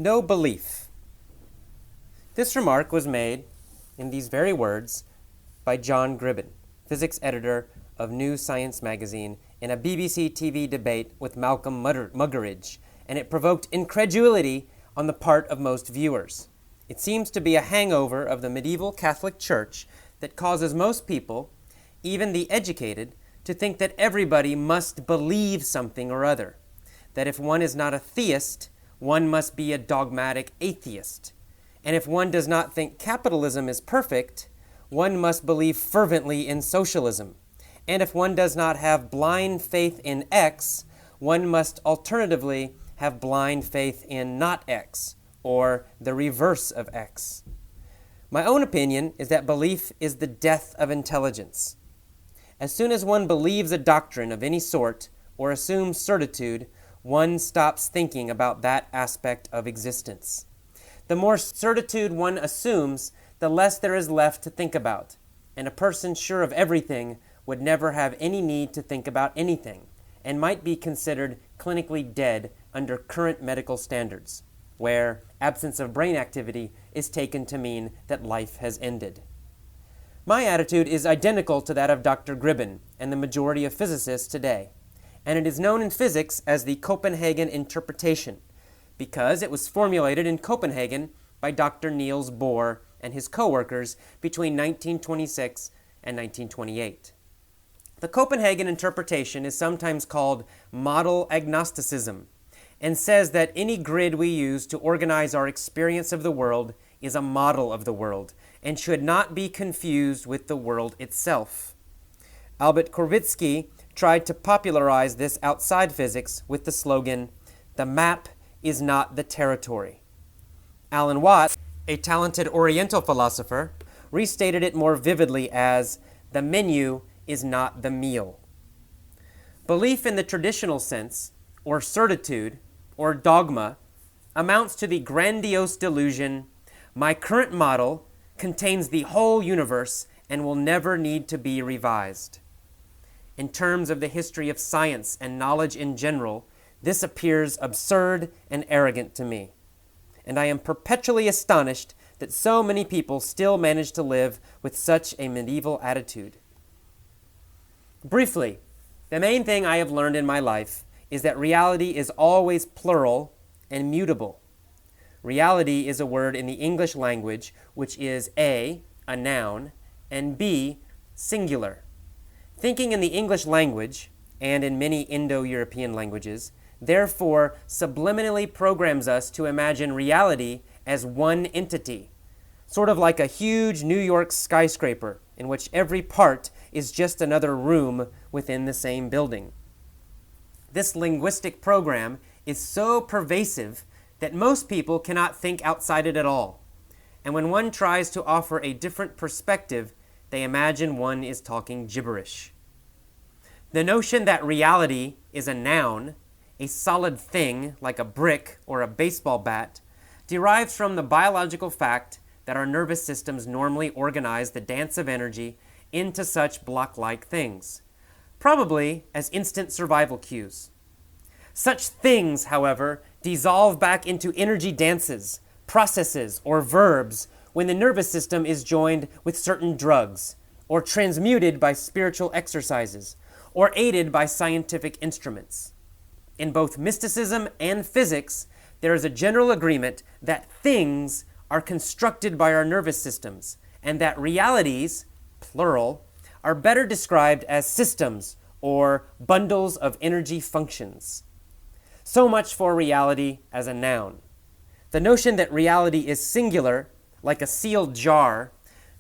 No belief. This remark was made in these very words by John Gribben, physics editor of New Science magazine, in a BBC TV debate with Malcolm Muggeridge, and it provoked incredulity on the part of most viewers. It seems to be a hangover of the medieval Catholic Church that causes most people, even the educated, to think that everybody must believe something or other, that if one is not a theist, one must be a dogmatic atheist, and if one does not think capitalism is perfect, one must believe fervently in socialism. And if one does not have blind faith in X, one must alternatively have blind faith in not X, or the reverse of X. My own opinion is that belief is the death of intelligence. As soon as one believes a doctrine of any sort, or assumes certitude, one stops thinking about that aspect of existence. The more certitude one assumes, the less there is left to think about, and a person sure of everything would never have any need to think about anything, and might be considered clinically dead under current medical standards, where absence of brain activity is taken to mean that life has ended. My attitude is identical to that of Dr. Gribben and the majority of physicists today, and it is known in physics as the Copenhagen interpretation, because it was formulated in Copenhagen by Dr. Niels Bohr and his co-workers between 1926 and 1928. The Copenhagen interpretation is sometimes called model agnosticism, and says that any grid we use to organize our experience of the world is a model of the world, and should not be confused with the world itself. Albert Korvitsky tried to popularize this outside physics with the slogan, "The map is not the territory." Alan Watts, a talented Oriental philosopher, restated it more vividly as, "The menu is not the meal." Belief in the traditional sense, or certitude, or dogma, amounts to the grandiose delusion, "My current model contains the whole universe and will never need to be revised." In terms of the history of science and knowledge in general, this appears absurd and arrogant to me, and I am perpetually astonished that so many people still manage to live with such a medieval attitude. Briefly, the main thing I have learned in my life is that reality is always plural and mutable. Reality is a word in the English language which is A, a noun, and B, singular. Thinking in the English language, and in many Indo-European languages, therefore subliminally programs us to imagine reality as one entity, sort of like a huge New York skyscraper in which every part is just another room within the same building. This linguistic program is so pervasive that most people cannot think outside it at all, and when one tries to offer a different perspective, they imagine one is talking gibberish. The notion that reality is a noun, a solid thing like a brick or a baseball bat, derives from the biological fact that our nervous systems normally organize the dance of energy into such block-like things, probably as instant survival cues. Such things, however, dissolve back into energy dances, processes, or verbs when the nervous system is joined with certain drugs, or transmuted by spiritual exercises, or aided by scientific instruments. In both mysticism and physics, there is a general agreement that things are constructed by our nervous systems, and that realities, plural, are better described as systems or bundles of energy functions. So much for reality as a noun. The notion that reality is singular, like a sealed jar,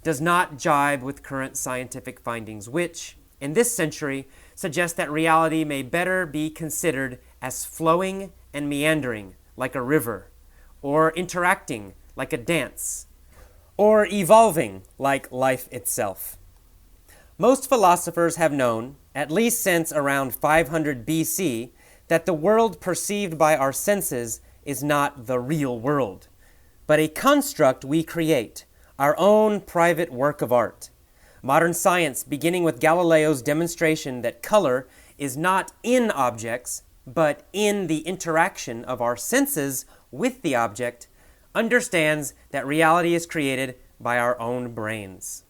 does not jibe with current scientific findings, which, in this century, suggest that reality may better be considered as flowing and meandering, like a river, or interacting, like a dance, or evolving, like life itself. Most philosophers have known, at least since around 500 BC, that the world perceived by our senses is not the real world, but a construct we create, our own private work of art. Modern science, beginning with Galileo's demonstration that color is not in objects, but in the interaction of our senses, with the object understands that reality is created by our own brains.